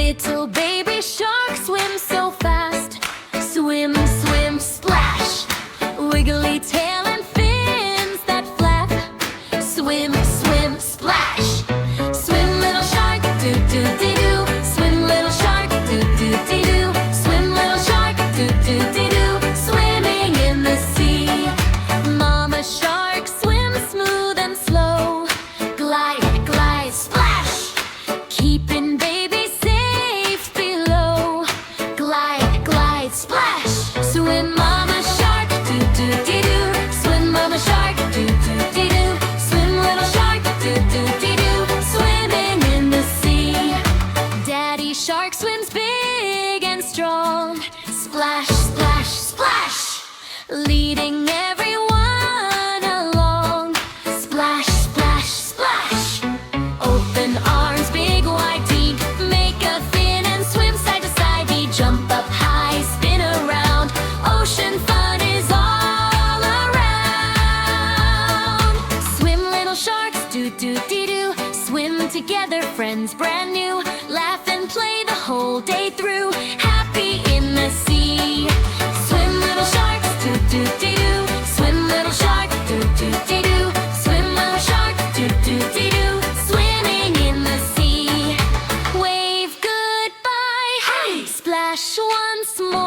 Little baby shark swims so fast. Swim, swim, splash. Wiggly tail and fins that flap. Swim, swim, splash. Swim, little shark, do-do-dee-doo. Swim, little shark, do-do-dee-doo. Swim, little shark, do-do-dee-doo. Swimming in the sea. Mama shark swims smooth and slow. Glide, glide, splash. Keeping baby safe below. Glide, glide, splash. Swim, mama shark, do-do-dee-doo. Swim, mama shark, do-do-dee-doo. Swim, little shark, do-do-dee-doo. Swimming in the sea. Daddy shark swims big and strong. Splash, splash, splash. Leading everyone along. Splash, splash, splash. Open arms, big wide teeth. Make a fin and swim side to side. We jump up high, spin around. Ocean fun is all around. Swim, little sharks, do-do-dee-doo. Swim together, friends brand new. Laugh and play the whole day through. Happy in the sea. Swim, little sharks, do-do-dee-doo. Swim, little shark, do-do-dee-doo. Swim, little shark, do-do-dee-doo. Swimming in the sea. Wave goodbye. Hey! Splash once more.